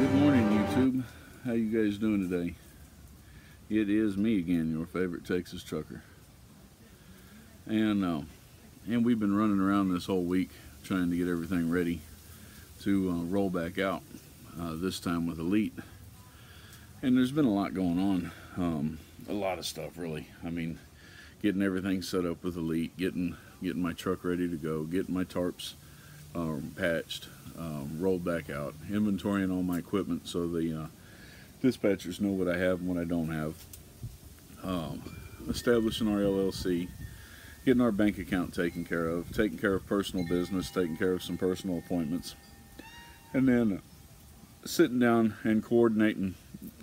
Good morning, YouTube. How you guys doing today? It is me again, your favorite Texas trucker, and we've been running around this whole week trying to get everything ready to roll back out. This time with Elite, and there's been a lot going on. A lot of stuff, really. I mean, getting everything set up with Elite, getting my truck ready to go, getting my tarps patched, rolled back out, inventorying all my equipment so the dispatchers know what I have and what I don't have, establishing our LLC, getting our bank account taken care of, taking care of personal business, taking care of some personal appointments, and then sitting down and coordinating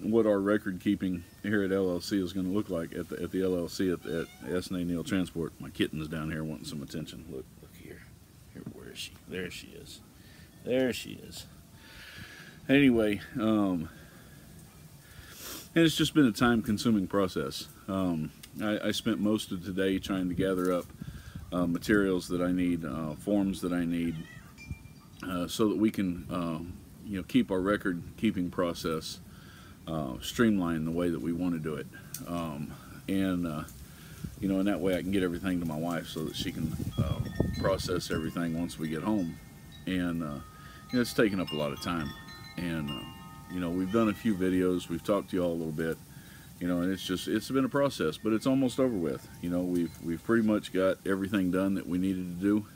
what our record keeping here at LLC is going to look like at the LLC at S&A Neal Transport. My kitten's down here wanting some attention. Look here. Where is she? There she is. There she is. Anyway, and it's just been a time-consuming process. I spent most of today trying to gather up materials that I need, forms that I need, so that we can, keep our record-keeping process streamlined the way that we want to do it, in that way I can get everything to my wife so that she can process everything once we get home. And it's taken up a lot of time, and we've done a few videos, we've talked to you all a little bit, and it's been a process, but it's almost over with. We've pretty much got everything done that we needed to do.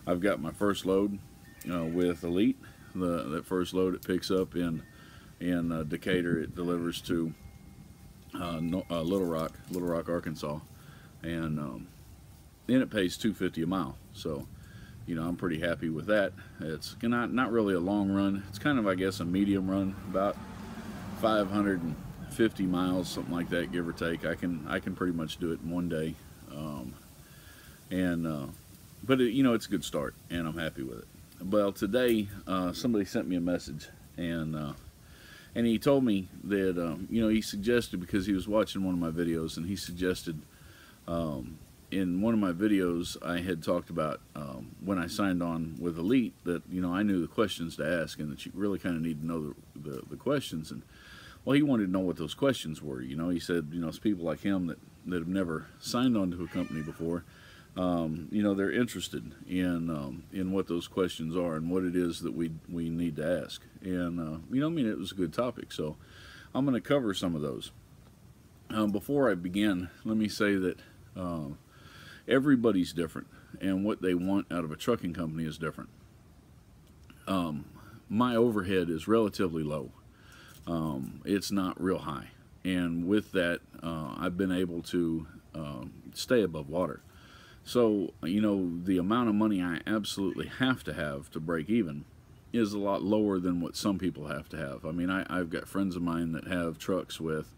I've got my first load with Elite. That first load it picks up in Decatur. It delivers to Little Rock, Arkansas, and then it pays $2.50 a mile. So I'm pretty happy with that. It's not really a long run. It's kind of, I guess, a medium run, about 550 miles, something like that, give or take. I can pretty much do it in one day, but it's a good start, and I'm happy with it. Well, today somebody sent me a message, and he told me that he suggested, because he was watching one of my videos, and he suggested in one of my videos I had talked about when I signed on with Elite that I knew the questions to ask, and that you really kind of need to know the questions. And well, he wanted to know what those questions were. He said it's people like him that have never signed on to a company before. They're interested in what those questions are and what it is that we need to ask. And it was a good topic, so I'm going to cover some of those. Before I begin, let me say that everybody's different, and what they want out of a trucking company is different. My overhead is relatively low. It's not real high, and with that I've been able to stay above water. So, the amount of money I absolutely have to break even is a lot lower than what some people have to have. I mean, I've got friends of mine that have trucks with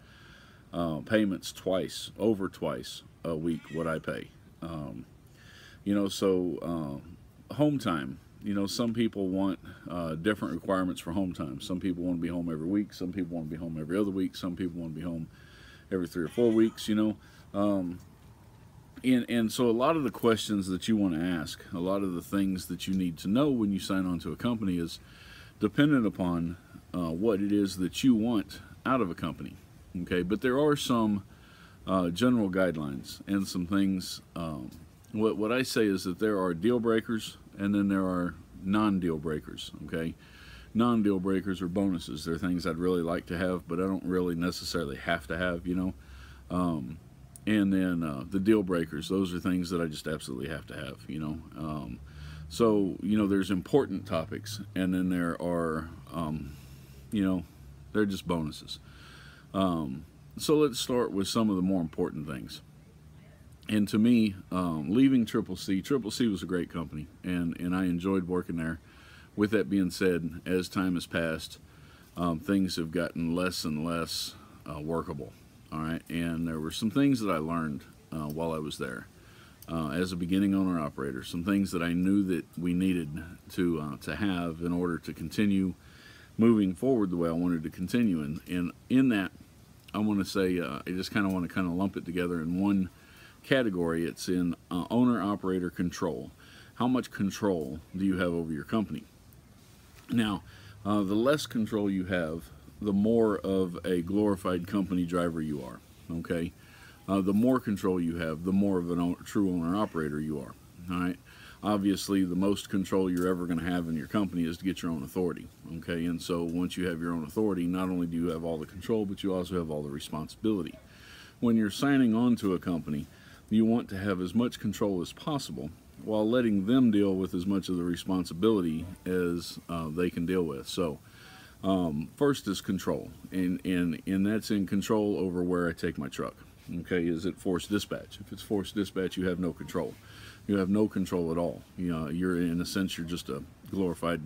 payments over twice a week what I pay. Home time. Some people want different requirements for home time. Some people want to be home every week. Some people want to be home every other week. Some people want to be home every 3 or 4 weeks, And so a lot of the questions that you want to ask, a lot of the things that you need to know when you sign on to a company is dependent upon what it is that you want out of a company. Okay, but there are some general guidelines and some things. What I say is that there are deal breakers, and then there are non-deal breakers. Okay, non-deal breakers are bonuses. They're things I'd really like to have, but I don't really necessarily have to have. And then the deal breakers, those are things that I just absolutely have to have, So, there's important topics, and then there are, they're just bonuses. So let's start with some of the more important things. And to me, leaving Triple C was a great company, and I enjoyed working there. With that being said, as time has passed, things have gotten less and less workable. All right, and there were some things that I learned while I was there as a beginning owner operator. Some things that I knew that we needed to have in order to continue moving forward the way I wanted to continue. And in that, I want to say I just kind of want to lump it together in one category. It's in owner operator control. How much control do you have over your company? Now, the less control you have, the more of a glorified company driver you are. Okay, the more control you have, the more of a true owner operator you are. All right. Obviously, the most control you're ever going to have in your company is to get your own authority. Okay, and so once you have your own authority, not only do you have all the control, but you also have all the responsibility. When you're signing on to a company, you want to have as much control as possible, while letting them deal with as much of the responsibility as they can deal with. So first is control, and that's in control over where I take my truck. Okay, is it forced dispatch? If it's forced dispatch, you have no control. You have no control at all. You know, you're, in a sense, you're just a glorified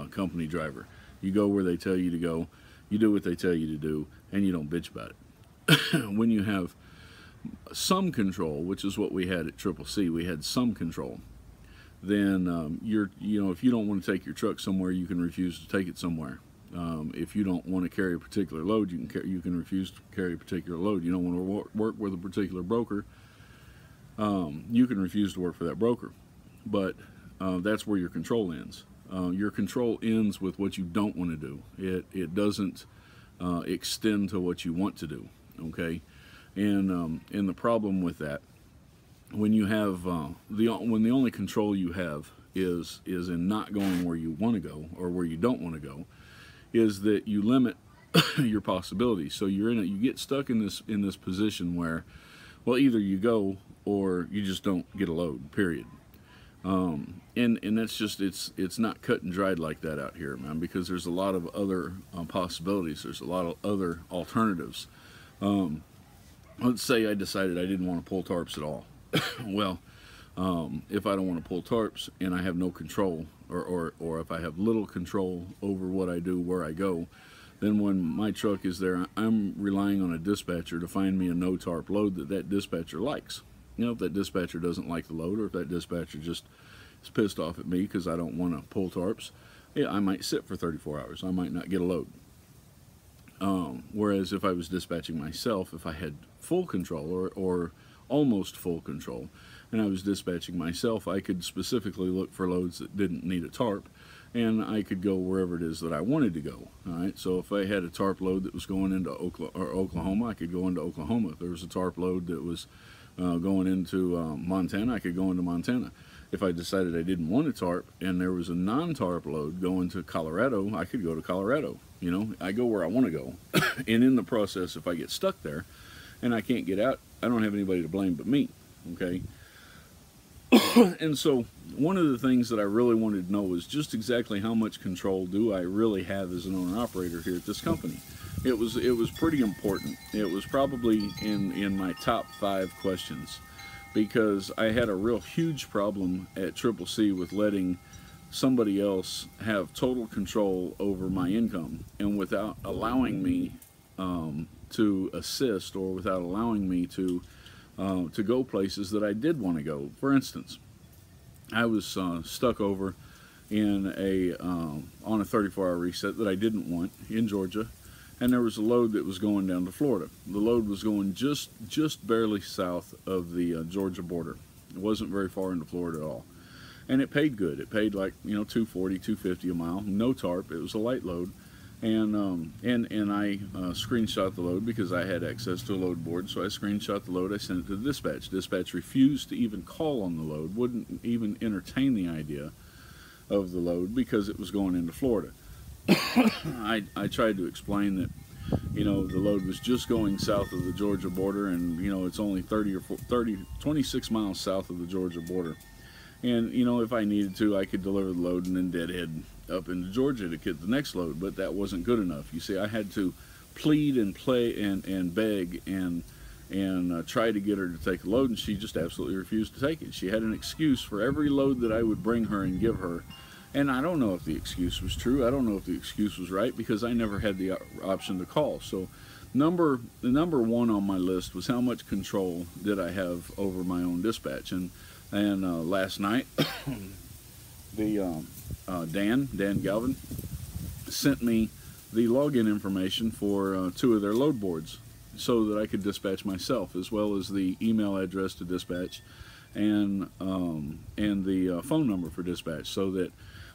company driver. You go where they tell you to go, you do what they tell you to do, and you don't bitch about it. When you have some control, which is what we had at Triple C, we had some control, then you know, if you don't want to take your truck somewhere, you can refuse to take it somewhere. If you don't want to carry a particular load, you can refuse to carry a particular load. You don't want to work with a particular broker, you can refuse to work for that broker. But that's where your control ends. Your control ends with what you don't want to do. It doesn't extend to what you want to do. Okay, and the problem with that, when you have when the only control you have is in not going where you want to go or where you don't want to go, is that you limit your possibilities. So you get stuck in this position where, well, either you go or you just don't get a load, period. And that's just, it's not cut and dried like that out here, man, because there's a lot of other possibilities. There's a lot of other alternatives. Let's say I decided I didn't want to pull tarps at all. Well, if I don't want to pull tarps and I have no control, or if I have little control over what I do, where I go, then when my truck is there, I'm relying on a dispatcher to find me a no tarp load that dispatcher likes. You know, if that dispatcher doesn't like the load, or if that dispatcher just is pissed off at me because I don't want to pull tarps, yeah, I might sit for 34 hours. I might not get a load. Whereas if I was dispatching myself, if I had full control or almost full control, and I was dispatching myself, I could specifically look for loads that didn't need a tarp, and I could go wherever it is that I wanted to go. All right, so if I had a tarp load that was going into Oklahoma, I could go into Oklahoma. If there was a tarp load that was going into Montana, I could go into Montana. If I decided I didn't want a tarp and there was a non-tarp load going to Colorado, I could go to Colorado. You know, I go where I want to go. And in the process, if I get stuck there and I can't get out, I don't have anybody to blame but me. Okay. And so one of the things that I really wanted to know is just exactly how much control do I really have as an owner-operator here at this company. It was pretty important. It was probably in my top 5 questions, because I had a real huge problem at Triple C with letting somebody else have total control over my income, and without allowing me to assist, or without allowing me to go places that I did want to go. For instance, I was stuck over in on a 34-hour reset that I didn't want in Georgia, and there was a load that was going down to Florida. The load was going just barely south of the Georgia border. It wasn't very far into Florida at all, and it paid good. It paid like, you know, $240, $250 a mile, no tarp. It was a light load. And I screenshot the load because I had access to a load board. So I screenshot the load. I sent it to the dispatch. Dispatch refused to even call on the load, wouldn't even entertain the idea of the load because it was going into Florida. I tried to explain that, you know, the load was just going south of the Georgia border, and, you know, it's only 26 miles south of the Georgia border. And, you know, if I needed to, I could deliver the load and then deadhead up into Georgia to get the next load, but that wasn't good enough. You see, I had to plead and play and beg and and tried to get her to take a load, and she just absolutely refused to take it. She had an excuse for every load that I would bring her and give her. And I don't know if the excuse was true. I don't know if the excuse was right, because I never had the option to call. So the number one on my list was how much control did I have over my own dispatch. And last night, the Dan Galvin sent me the login information for 2 of their load boards so that I could dispatch myself, as well as the email address to dispatch and the phone number for dispatch, so that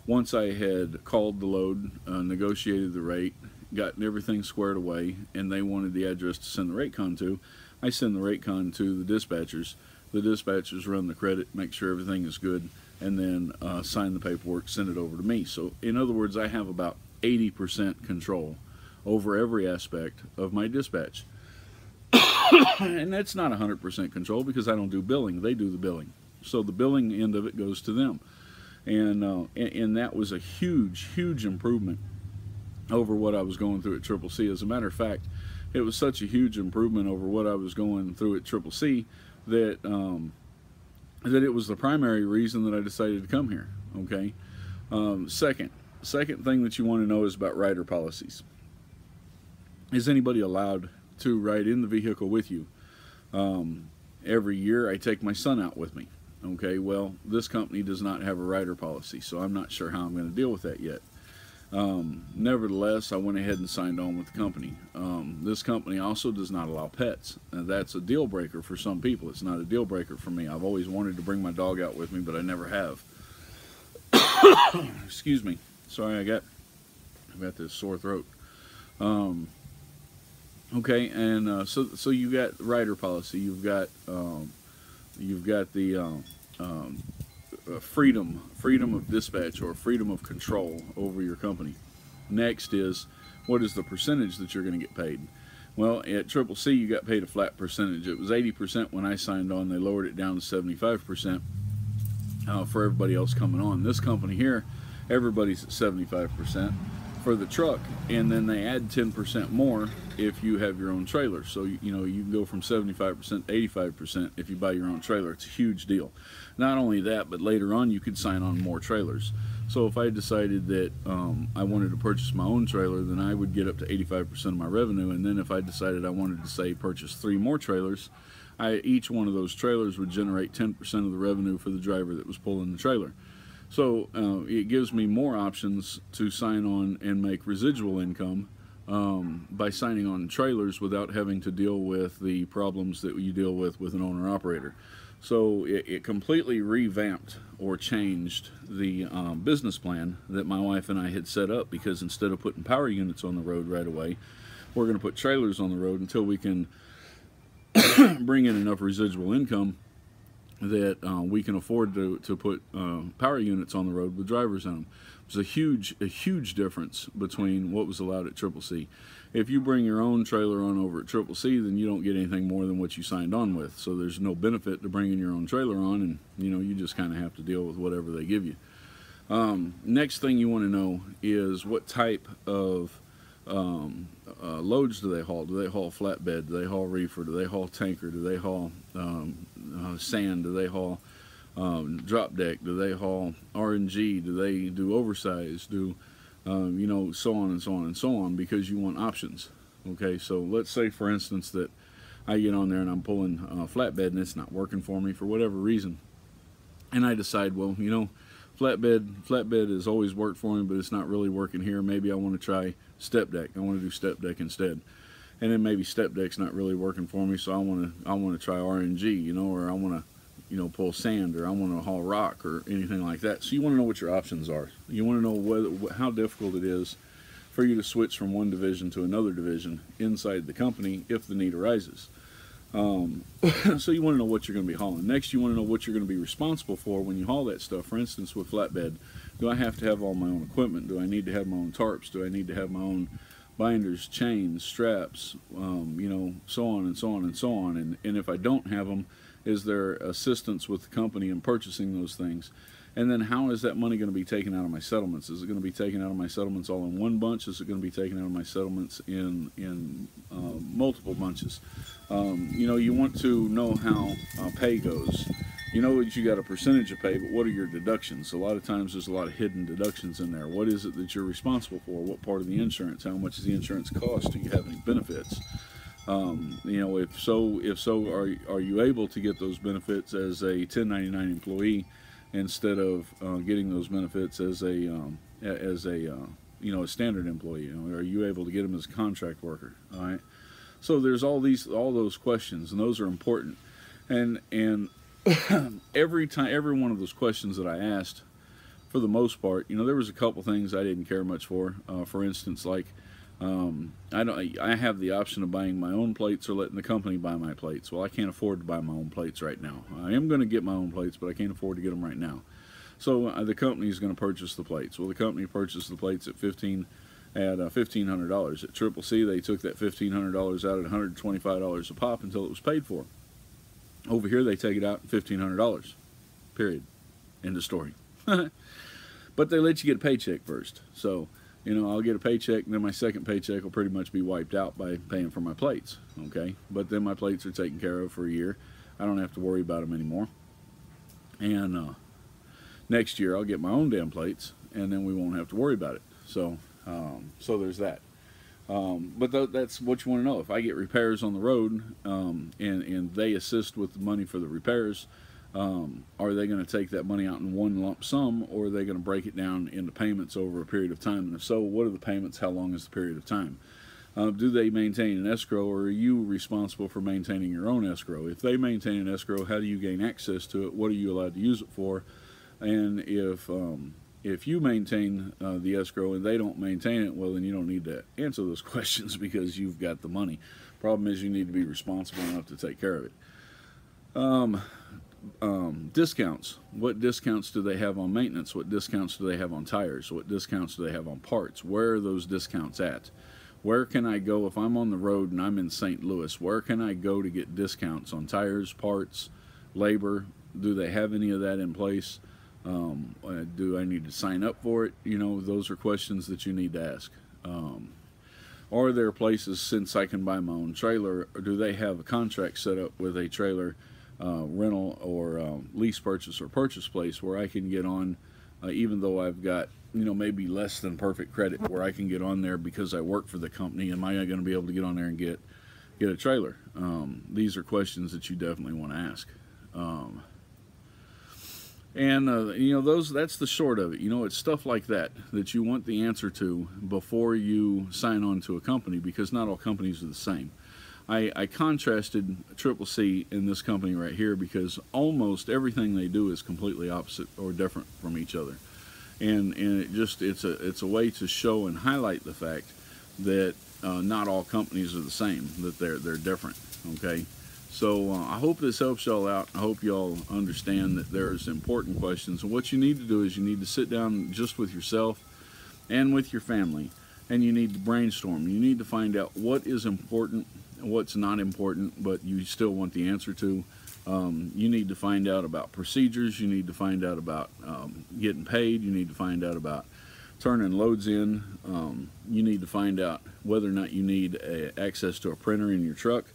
once I had called the load, negotiated the rate, gotten everything squared away, and they wanted the address to send the rate con to, I send the rate con to the dispatchers. The dispatchers run the credit, make sure everything is good, and then sign the paperwork, send it over to me. So in other words, I have about 80% control over every aspect of my dispatch. And that's not 100% control, because I don't do billing. They do the billing. So the billing end of it goes to them. And that was a huge improvement over what I was going through at Triple C. As a matter of fact, it was such a huge improvement over what I was going through at Triple C that that it was the primary reason that I decided to come here. Okay. Second thing that you want to know is about rider policies. Is anybody allowed to ride in the vehicle with you? Every year I take my son out with me. Okay, well, this company does not have a rider policy, so I'm not sure how I'm going to deal with that yet. Nevertheless, I went ahead and signed on with the company. This company also does not allow pets. That's a deal breaker for some people. It's not a deal breaker for me. I've always wanted to bring my dog out with me, but I never have. Excuse me. Sorry, I've got this sore throat. Okay, and so you got rider policy. You've got the freedom of dispatch, or freedom of control over your company. Next is, what is the percentage that you're going to get paid? Well, at Triple C, you got paid a flat percentage. It was 80% when I signed on. They lowered it down to 75% for everybody else coming on. This company here, everybody's at 75% for the truck, and then they add 10% more if you have your own trailer. So you know, you can go from 75% to 85% if you buy your own trailer. It's a huge deal. Not only that, but later on you could sign on more trailers. So if I decided that I wanted to purchase my own trailer, then I would get up to 85% of my revenue. And then if I decided I wanted to, say, purchase 3 more trailers, each one of those trailers would generate 10% of the revenue for the driver that was pulling the trailer. So it gives me more options to sign on and make residual income by signing on trailers without having to deal with the problems that you deal with an owner-operator. So it completely revamped or changed the business plan that my wife and I had set up, because instead of putting power units on the road right away, we're going to put trailers on the road until we can bring in enough residual income that we can afford to put power units on the road with drivers in them. It was a huge difference between what was allowed at Triple C. If you bring your own trailer on over at Triple C, then you don't get anything more than what you signed on with. So there's no benefit to bringing your own trailer on, and you know, you just kind of have to deal with whatever they give you. Next thing you want to know is what type of loads do they haul? Do they haul flatbed? Do they haul reefer? Do they haul tanker? Do they haul sand? Do they haul drop deck? Do they haul RNG? Do they do oversize? Do you know, so on and so on and so on, because you want options. Okay, so let's say, for instance, that I get on there and I'm pulling flatbed and it's not working for me for whatever reason, and I decide, well, you know, flatbed has always worked for me, but it's not really working here. Maybe I want to try step deck. I want to do step deck instead. And then maybe step deck's not really working for me, so I want to try RNG, you know, or I want to, you know, pull sand, or I want to haul rock, or anything like that. So you want to know what your options are. You want to know how difficult it is for you to switch from one division to another division inside the company if the need arises. So you want to know what you're going to be hauling. Next, you want to know what you're going to be responsible for when you haul that stuff. For instance, with flatbed, do I have to have all my own equipment? Do I need to have my own tarps? Do I need to have my own binders, chains, straps, you know, so on and so on and so on? And if I don't have them, is there assistance with the company in purchasing those things? And then how is that money going to be taken out of my settlements? Is it going to be taken out of my settlements all in one bunch? Is it going to be taken out of my settlements in multiple bunches? You know, you want to know how pay goes. You know that you got a percentage of pay, but what are your deductions? A lot of times there's a lot of hidden deductions in there. What is it that you're responsible for? What part of the insurance? How much does the insurance cost? Do you have any benefits? You know, if so, are you able to get those benefits as a 1099 employee instead of getting those benefits as a you know, a standard employee? You know, are you able to get them as a contract worker? All right. So there's all those questions, and those are important. And every one of those questions that I asked, for the most part, you know, there was a couple things I didn't care much for. For instance, like I have the option of buying my own plates or letting the company buy my plates. Well, I can't afford to buy my own plates right now. I am going to get my own plates, but I can't afford to get them right now. So the company is going to purchase the plates. Well, the company purchased the plates at $1,500. At Triple C, they took that $1,500 out at $125 a pop until it was paid for. Over here, they take it out at $1,500. Period. End of story. But they let you get a paycheck first. So, you know, I'll get a paycheck, and then my second paycheck will pretty much be wiped out by paying for my plates. Okay? But then my plates are taken care of for a year. I don't have to worry about them anymore. And next year, I'll get my own damn plates, and then we won't have to worry about it. So, so there's that. But that's what you want to know. If I get repairs on the road, and they assist with the money for the repairs, are they going to take that money out in one lump sum, or are they going to break it down into payments over a period of time? And if so, what are the payments? How long is the period of time? Do they maintain an escrow, or are you responsible for maintaining your own escrow? If they maintain an escrow, how do you gain access to it? What are you allowed to use it for? And if you maintain the escrow and they don't maintain it, well, then you don't need to answer those questions because you've got the money. Problem is, you need to be responsible enough to take care of it. Discounts. What discounts do they have on maintenance? What discounts do they have on tires? What discounts do they have on parts? Where are those discounts at? Where can I go if I'm on the road and I'm in St. Louis? Where can I go to get discounts on tires, parts, labor? Do they have any of that in place? Do I need to sign up for it? You know, those are questions that you need to ask. Are there places, since I can buy my own trailer, or do they have a contract set up with a trailer rental or lease purchase or purchase place where I can get on, even though I've got, you know, maybe less than perfect credit, where I can get on there because I work for the company? Am I going to be able to get on there and get a trailer? These are questions that you definitely want to ask. You know, that's the short of it. You know, it's stuff like that that you want the answer to before you sign on to a company, because not all companies are the same. I contrasted Triple C in this company right here because almost everything they do is completely opposite or different from each other. And it's a way to show and highlight the fact that not all companies are the same, that they're different. Okay? So I hope this helps y'all out. I hope y'all understand that there's important questions. And what you need to do is you need to sit down just with yourself and with your family, and you need to brainstorm. You need to find out what is important and what's not important, but you still want the answer to. You need to find out about procedures. You need to find out about getting paid. You need to find out about turning loads in. You need to find out whether or not you need access to a printer in your truck.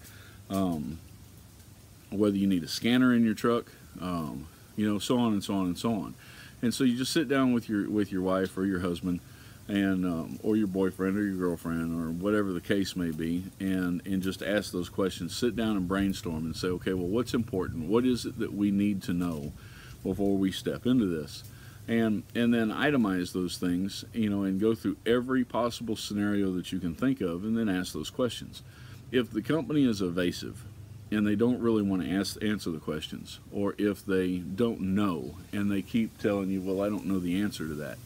Whether you need a scanner in your truck, you know, so on and so on and so on. And so you just sit down with your wife or your husband, and or your boyfriend or your girlfriend or whatever the case may be, and just ask those questions. Sit down and brainstorm and say, okay, well, what's important? What is it that we need to know before we step into this? And then itemize those things, you know, and go through every possible scenario that you can think of, and then ask those questions. If the company is evasive and they don't really want to answer the questions, or if they don't know and they keep telling you, well, I don't know the answer to that,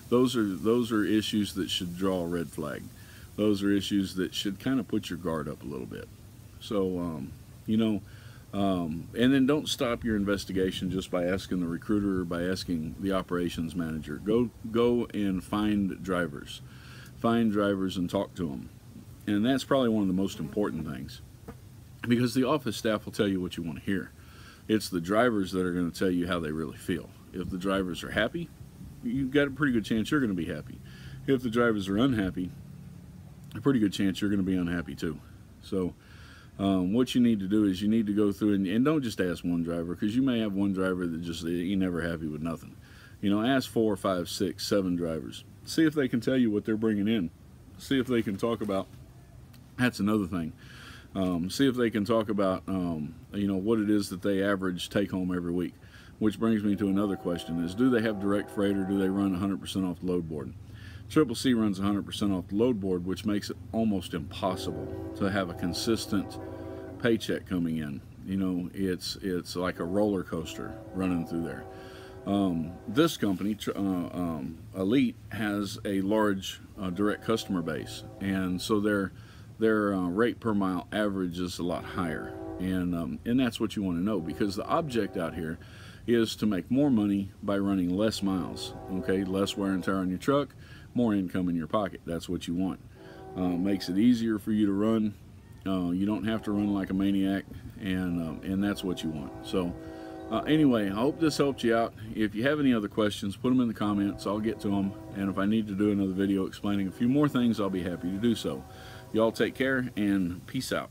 those are issues that should draw a red flag. Those are issues that should kind of put your guard up a little bit. So, you know, and then don't stop your investigation just by asking the recruiter or by asking the operations manager. Go and find drivers. Find drivers and talk to them. And that's probably one of the most important things, because the office staff will tell you what you want to hear. It's the drivers that are going to tell you how they really feel. If the drivers are happy, you've got a pretty good chance you're going to be happy. If the drivers are unhappy, a pretty good chance you're going to be unhappy too. So what you need to do is you need to go through and don't just ask one driver, because you may have one driver that just you're never happy with nothing. You know, ask 4, 5, 6, 7 drivers. See if they can tell you what they're bringing in. See if they can talk about, that's another thing. See if they can talk about, you know, what it is that they average take home every week. Which brings me to another question is, do they have direct freight, or do they run 100% off the load board? CCC runs 100% off the load board, which makes it almost impossible to have a consistent paycheck coming in. You know, it's like a roller coaster running through there. This company, Elite, has a large direct customer base, and so their rate per mile average is a lot higher, and that's what you want to know, because the object out here is to make more money by running less miles. Okay, less wear and tear on your truck, more income in your pocket. That's what you want. Makes it easier for you to run. You don't have to run like a maniac, and that's what you want. So anyway, I hope this helped you out. If you have any other questions, put them in the comments. I'll get to them, and if I need to do another video explaining a few more things, I'll be happy to do so. Y'all take care, and peace out.